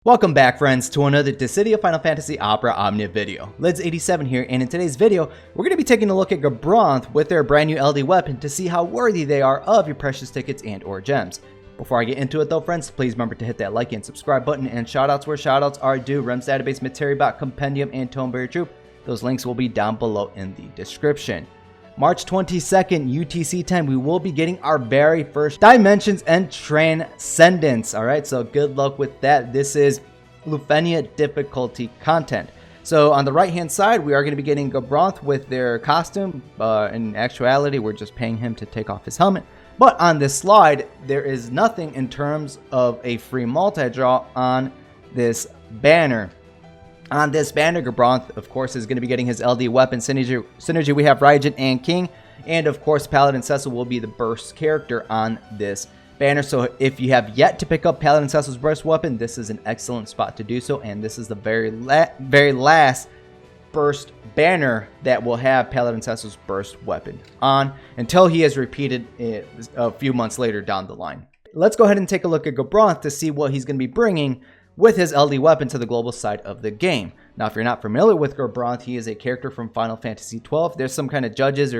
Welcome back, friends, to another Dissidia Final Fantasy Opera Omnia video. Lids87 here, and in today's video, we're going to be taking a look at Gabranth with their brand new LD weapon to see how worthy they are of your precious tickets and or gems. Before I get into it though, friends, please remember to hit that like and subscribe button, and shoutouts where shoutouts are due. Rems Database, Materibot, Compendium, and Toneberry Troop. Those links will be down below in the description. March 22nd, UTC time, we will be getting our very first Dimensions and Transcendence. Alright, so good luck with that. This is Lufenia difficulty content. So on the right hand side, we are going to be getting Gabranth with their costume. In actuality, we're just paying him to take off his helmet. But on this slide, there is nothing in terms of a free multi-draw on this banner. On this banner, Gabranth, of course, is going to be getting his LD weapon synergy. We have Raijin and King, and of course, Paladin Cecil will be the burst character on this banner. So if you have yet to pick up Paladin Cecil's burst weapon, this is an excellent spot to do so, and this is the very last burst banner that will have Paladin Cecil's burst weapon on until he has repeated it a few months later down the line. Let's go ahead and take a look at Gabranth to see what he's going to be bringing with his LD weapon to the global side of the game. Now, if you're not familiar with Gabranth, he is a character from Final Fantasy 12. There's some kind of judges,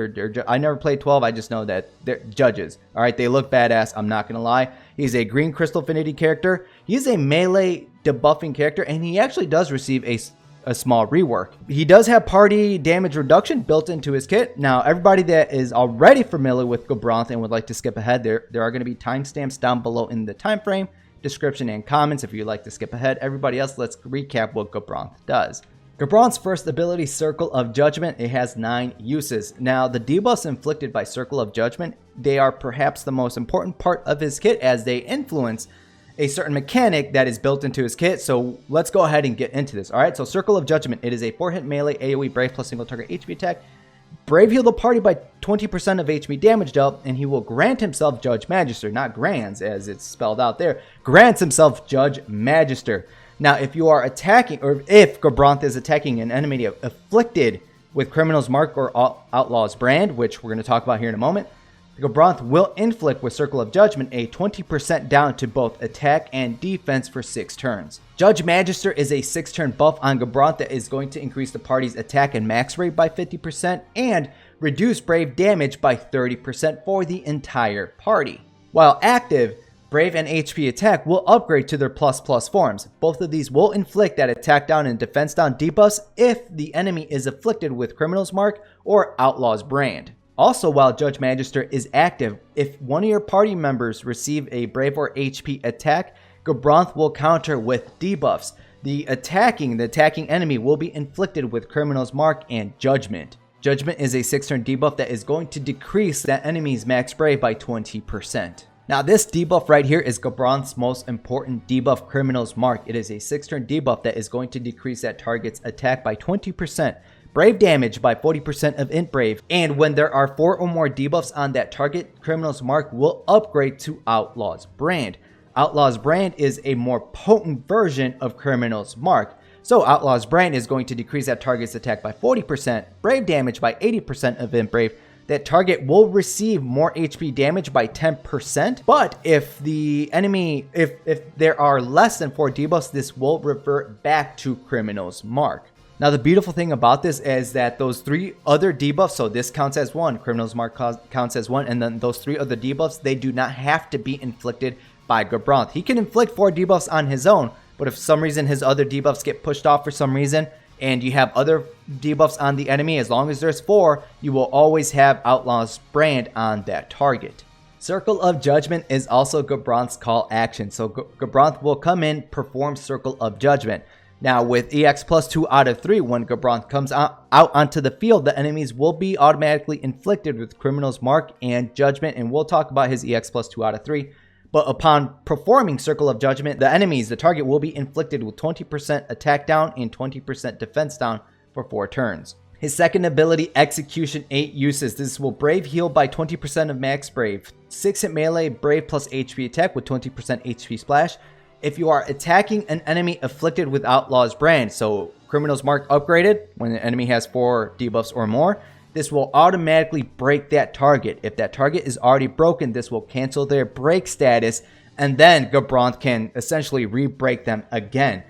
I never played 12, I just know that they're judges. Alright, they look badass, I'm not gonna lie. He's a green crystal affinity character. He's a melee debuffing character, and he actually does receive a small rework. He does have party damage reduction built into his kit. Now, everybody that is already familiar with Gabranth and would like to skip ahead, there are going to be timestamps down below in the time frame, description, and comments if you'd like to skip ahead. Everybody else, let's recap what Gabranth does. Gabranth's first ability, Circle of Judgment, it has 9 uses. Now, the debuffs inflicted by Circle of Judgment, they are perhaps the most important part of his kit as they influence a certain mechanic that is built into his kit. So let's go ahead and get into this. Alright, so Circle of Judgment, it is a 4-hit melee AoE Brave plus single target HP attack. Brave heal the party by 20% of HP damage dealt, and he will grant himself Judge Magister, not grants as it's spelled out there, grants himself Judge Magister. Now, if you are attacking, or if Gabranth is attacking an enemy afflicted with Criminal's Mark or Outlaw's Brand, which we're going to talk about here in a moment, Gabranth will inflict with Circle of Judgment a 20% down to both attack and defense for 6 turns. Judge Magister is a 6-turn buff on Gabranth that is going to increase the party's attack and max rate by 50% and reduce Brave damage by 30% for the entire party. While active, Brave and HP attack will upgrade to their ++ forms. Both of these will inflict that attack down and defense down debuffs if the enemy is afflicted with Criminal's Mark or Outlaw's Brand. Also, while Judge Magister is active, if one of your party members receive a Brave or HP attack, Gabranth will counter with debuffs. The attacking enemy will be inflicted with Criminal's Mark and Judgment. Judgment is a 6-turn debuff that is going to decrease that enemy's max Brave by 20%. Now, this debuff right here is Gabranth's most important debuff, Criminal's Mark. It is a 6-turn debuff that is going to decrease that target's attack by 20%. Brave damage by 40% of int Brave, and when there are 4 or more debuffs on that target, Criminal's Mark will upgrade to Outlaw's Brand. Outlaw's Brand is a more potent version of Criminal's Mark. So Outlaw's Brand is going to decrease that target's attack by 40%, Brave damage by 80% of int Brave. That target will receive more HP damage by 10%, but if the enemy, if there are less than 4 debuffs, this will revert back to Criminal's Mark. Now, the beautiful thing about this is that those 3 other debuffs, so this counts as 1, Criminal's Mark counts as 1, and then those 3 other debuffs, they do not have to be inflicted by Gabranth. He can inflict 4 debuffs on his own, but if for some reason his other debuffs get pushed off for some reason, and you have other debuffs on the enemy, as long as there's 4, you will always have Outlaw's Brand on that target. Circle of Judgment is also Gabranth's call action, so Gabranth will come in, perform Circle of Judgment. Now, with EX plus 2 out of 3, when Gabranth comes out onto the field, the enemies will be automatically inflicted with Criminal's Mark and Judgment, and we'll talk about his EX plus 2 out of 3. But upon performing Circle of Judgment, the target will be inflicted with 20% attack down and 20% defense down for 4 turns. His second ability, Execution, 8 uses. This will Brave heal by 20% of max Brave. 6-hit melee, Brave plus HP attack with 20% HP splash. If you are attacking an enemy afflicted with Outlaw's Brand, so Criminal's Mark upgraded, when the enemy has 4 debuffs or more, this will automatically break that target. If that target is already broken, this will cancel their break status and then Gabranth can essentially re-break them again.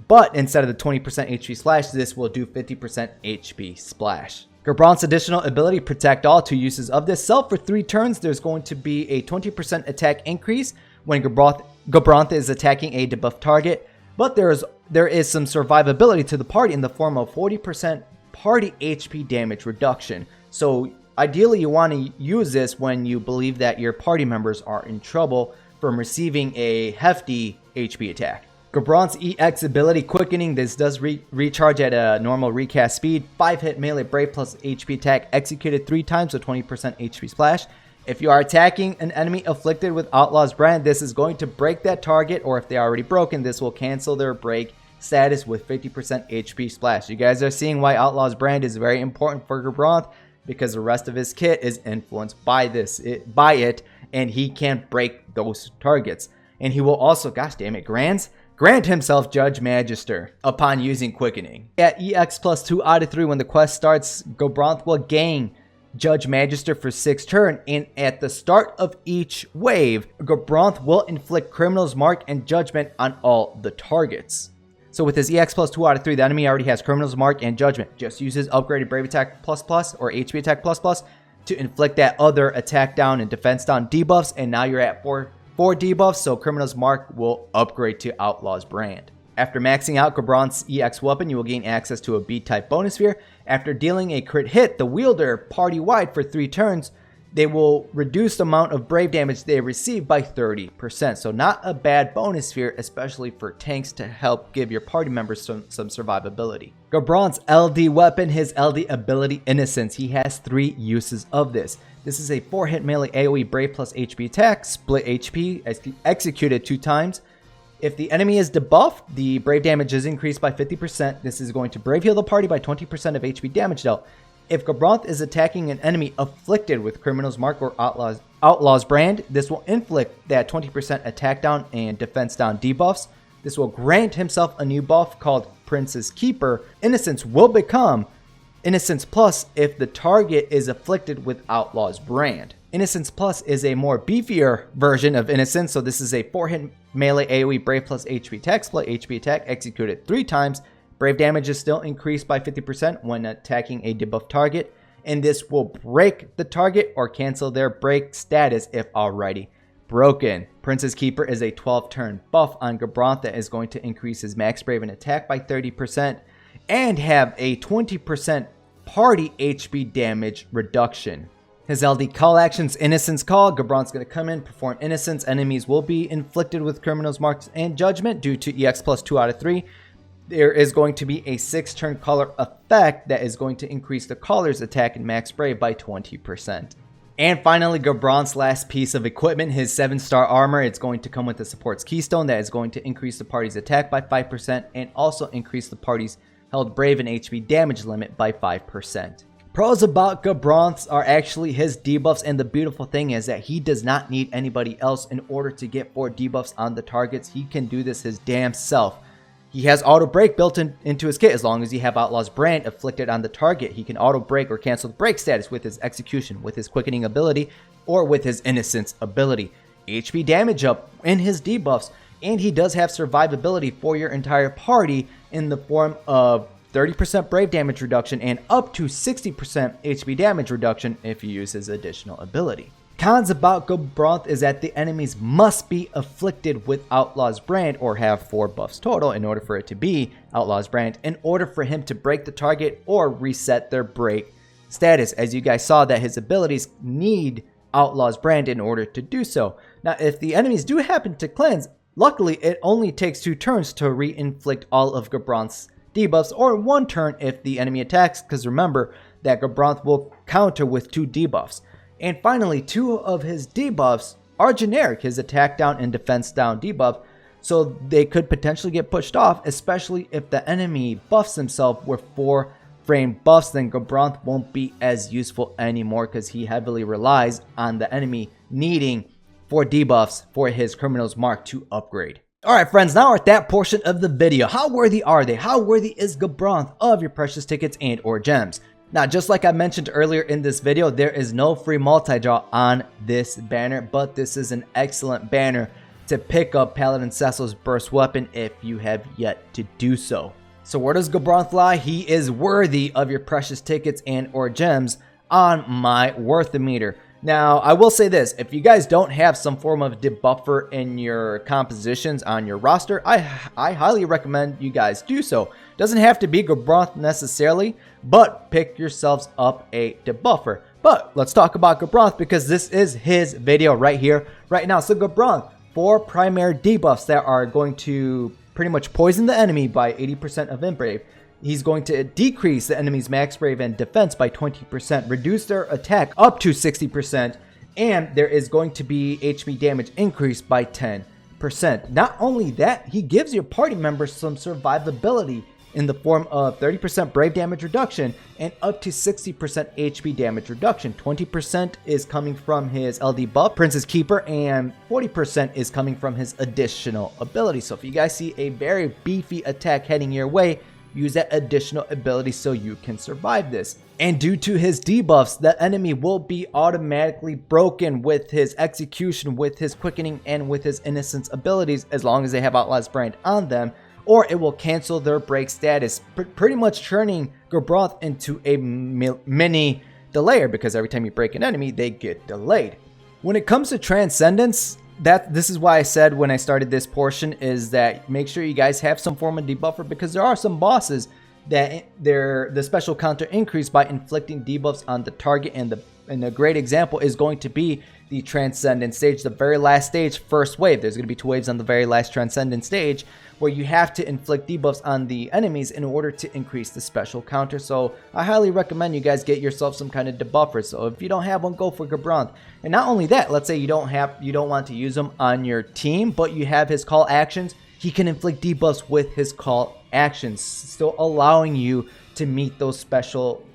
But instead of the 20% HP slash, this will do 50% HP splash. Gabranth's additional ability, Protect All, 2 uses of this. Self for 3 turns, there's going to be a 20% attack increase when Gabranth is attacking a debuffed target. But there is some survivability to the party in the form of 40% party HP damage reduction. So ideally you want to use this when you believe that your party members are in trouble from receiving a hefty HP attack. Gabranth's EX ability, Quickening, this does recharge at a normal recast speed. 5-hit melee Brave plus HP attack executed 3 times with 20% HP splash. If you are attacking an enemy afflicted with Outlaw's Brand, this is going to break that target, or if they are already broken, this will cancel their break status with 50% HP splash. You guys are seeing why Outlaw's Brand is very important for Gabranth, because the rest of his kit is influenced by it, and he can't break those targets. And he will also, gosh damn it, grant himself Judge Magister upon using Quickening. At EX plus 2 out of 3, when the quest starts, Gabranth will gain Judge Magister for 6 turns, and at the start of each wave, Gabranth will inflict Criminal's Mark and Judgment on all the targets. So with his EX plus 2 out of 3, the enemy already has Criminal's Mark and Judgment. Just uses upgraded Brave Attack plus plus or HP Attack plus plus to inflict that other attack down and defense down debuffs, and now you're at 4 debuffs, so Criminal's Mark will upgrade to Outlaw's Brand. After maxing out Gabranth's EX weapon, you will gain access to a B-type bonus sphere. After dealing a crit hit, the wielder party-wide for 3 turns, they will reduce the amount of brave damage they receive by 30%. So not a bad bonus sphere, especially for tanks, to help give your party members some survivability. Gabranth's LD weapon, his LD ability, Innocence. He has 3 uses of this. This is a 4-hit melee AoE Brave plus HP attack, split HP, executed 2 times. If the enemy is debuffed, the Brave damage is increased by 50%. This is going to Brave heal the party by 20% of HP damage dealt. If Gabranth is attacking an enemy afflicted with Criminal's Mark or Outlaw's Brand, this will inflict that 20% attack down and defense down debuffs. This will grant himself a new buff called Prince's Keeper. Innocence will become Innocence Plus if the target is afflicted with Outlaw's Brand. Innocence Plus is a more beefier version of Innocence, so this is a 4-hit melee AoE Brave plus HP attack, split HP attack, executed 3 times. Brave damage is still increased by 50% when attacking a debuffed target, and this will break the target or cancel their break status if already broken. Prince's Keeper is a 12-turn buff on Gabranth that is going to increase his max Brave and attack by 30% and have a 20% party HP damage reduction. His LD call actions, Innocence Call. Gabranth's going to come in, perform Innocence. Enemies will be inflicted with Criminal's Marks and Judgment due to EX plus 2 out of 3. There is going to be a 6-turn caller effect that is going to increase the caller's attack and max Brave by 20%. And finally, Gabranth's last piece of equipment, his 7-star armor. It's going to come with the support's keystone that is going to increase the party's attack by 5% and also increase the party's held Brave and HP damage limit by 5%. Pros about Gabranth's are actually his debuffs, and the beautiful thing is that he does not need anybody else in order to get 4 debuffs on the targets. He can do this his damn self. He has auto break built into his kit. As long as you have Outlaw's Brand afflicted on the target, he can auto break or cancel the break status with his execution, with his quickening ability, or with his innocence ability. HP damage up in his debuffs, and he does have survivability for your entire party in the form of 30% Brave damage reduction and up to 60% HP damage reduction if you use his additional ability. Cons about Gabranth is that the enemies must be afflicted with Outlaw's Brand or have 4 buffs total in order for it to be Outlaw's Brand, in order for him to break the target or reset their break status. As you guys saw, that his abilities need Outlaw's Brand in order to do so. Now, if the enemies do happen to cleanse, luckily it only takes 2 turns to re-inflict all of Gabranth's debuffs, or 1 turn if the enemy attacks, because remember that Gabranth will counter with 2 debuffs. And finally, 2 of his debuffs are generic, his attack down and defense down debuff, so they could potentially get pushed off, especially if the enemy buffs himself with 4 frame buffs. Then Gabranth won't be as useful anymore because he heavily relies on the enemy needing 4 debuffs for his Criminal's Mark to upgrade. Alright friends, now we're at that portion of the video. How worthy are they? How worthy is Gabranth of your precious tickets and or gems? Now, just like I mentioned earlier in this video, there is no free multi-draw on this banner, but this is an excellent banner to pick up Paladin Cecil's burst weapon if you have yet to do so. So where does Gabranth lie? He is worthy of your precious tickets and or gems on my worth-o-meter. Now, I will say this, if you guys don't have some form of debuffer in your compositions on your roster, I highly recommend you guys do so. Doesn't have to be Gabranth necessarily, but pick yourselves up a debuffer. But let's talk about Gabranth because this is his video right here, right now. So Gabranth, 4 primary debuffs that are going to pretty much poison the enemy by 80% of Imbrave. He's going to decrease the enemy's max brave and defense by 20%, reduce their attack up to 60%, and there is going to be HP damage increased by 10%. Not only that, he gives your party members some survivability in the form of 30% brave damage reduction and up to 60% HP damage reduction. 20% is coming from his LD buff, Prince's Keeper, and 40% is coming from his additional ability. So if you guys see a very beefy attack heading your way, use that additional ability so you can survive this. And due to his debuffs, the enemy will be automatically broken with his execution, with his quickening, and with his innocence abilities as long as they have Outlaw's Brand on them, or it will cancel their break status, pretty much turning Gabranth into a mini delayer because every time you break an enemy, they get delayed. When it comes to Transcendence, this is why I said when I started this portion is that make sure you guys have some form of debuffer because there are some bosses that the special counter increase by inflicting debuffs on the target, and a great example is going to be the Transcendent stage, the very last stage, first wave. There's going to be 2 waves on the very last Transcendent stage where you have to inflict debuffs on the enemies in order to increase the special counter. So I highly recommend you guys get yourself some kind of debuffer. So if you don't have one, go for Gabranth. And not only that, let's say you don't want to use him on your team, but you have his call actions. He can inflict debuffs with his call actions, still allowing you to meet those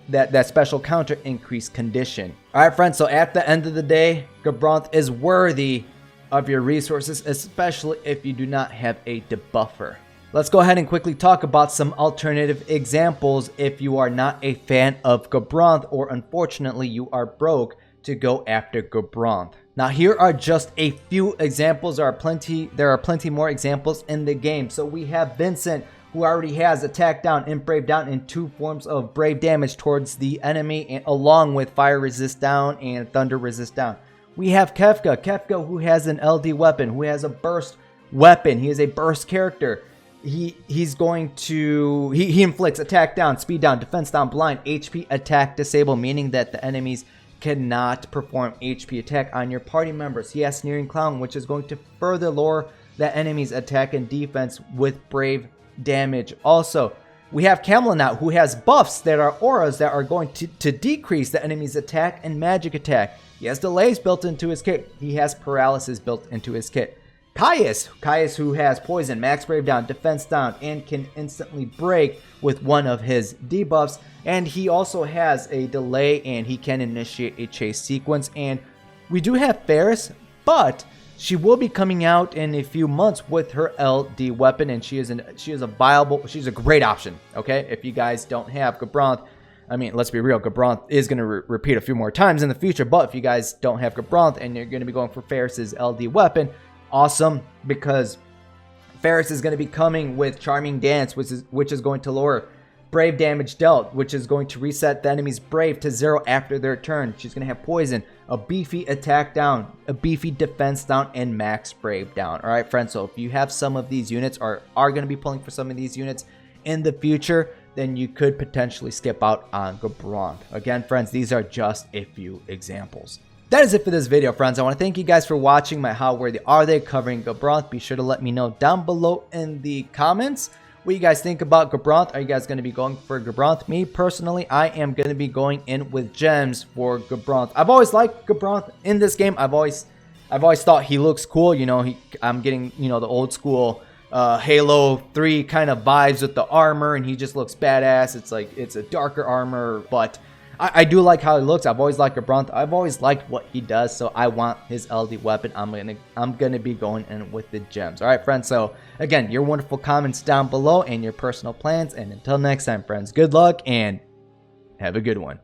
that special counter increase condition. All right, friends, so at the end of the day, Gabranth is worthy of your resources, especially if you do not have a debuffer. Let's go ahead and quickly talk about some alternative examples if you are not a fan of Gabranth or unfortunately you are broke to go after Gabranth. Now here are just a few examples. There are plenty more examples in the game. So we have Vincent, who already has attack down and brave down in 2 forms of brave damage towards the enemy, and along with fire resist down and thunder resist down. We have Kefka, who has an LD weapon, who has a burst weapon. He is a burst character. He inflicts attack down, speed down, defense down, blind, HP attack disable, meaning that the enemies cannot perform HP attack on your party members. He has Sneering Clown, which is going to further lower that enemy's attack and defense with brave damage. Also, we have Camelot, who has buffs that are auras that are going to decrease the enemy's attack and magic attack. He has delays built into his kit. He has paralysis built into his kit. Caius, who has poison, max brave down, defense down, and can instantly break with one of his debuffs. And he also has a delay and he can initiate a chase sequence. And we do have Ferris, but she will be coming out in a few months with her LD weapon, and she's a great option. Okay, if you guys don't have Gabranth, I mean, let's be real, Gabranth is going to repeat a few more times in the future, but if you guys don't have Gabranth and you're going to be going for Ferris's LD weapon, awesome, because Ferris is going to be coming with Charming Dance, which is going to lower brave damage dealt, which is going to reset the enemy's brave to 0 after their turn. She's going to have poison, a beefy attack down, a beefy defense down, and max brave down. All right, friends, so if you have some of these units or are going to be pulling for some of these units in the future, then you could potentially skip out on Gabranth. Again, friends, these are just a few examples. That is it for this video, friends. I want to thank you guys for watching my How Worthy Are They covering Gabranth. Be sure to let me know down below in the comments what you guys think about Gabranth. Are you guys going to be going for Gabranth? Me, personally, I am going to be going in with gems for Gabranth. I've always liked Gabranth in this game. I've always thought he looks cool. You know, I'm getting, you know, the old school Halo 3 kind of vibes with the armor, and he just looks badass. It's like, it's a darker armor, but I do like how he looks. I've always liked Gabranth. I've always liked what he does, so I want his LD weapon. I'm gonna be going in with the gems. All right, friends. So again, your wonderful comments down below and your personal plans. And until next time, friends, good luck and have a good one.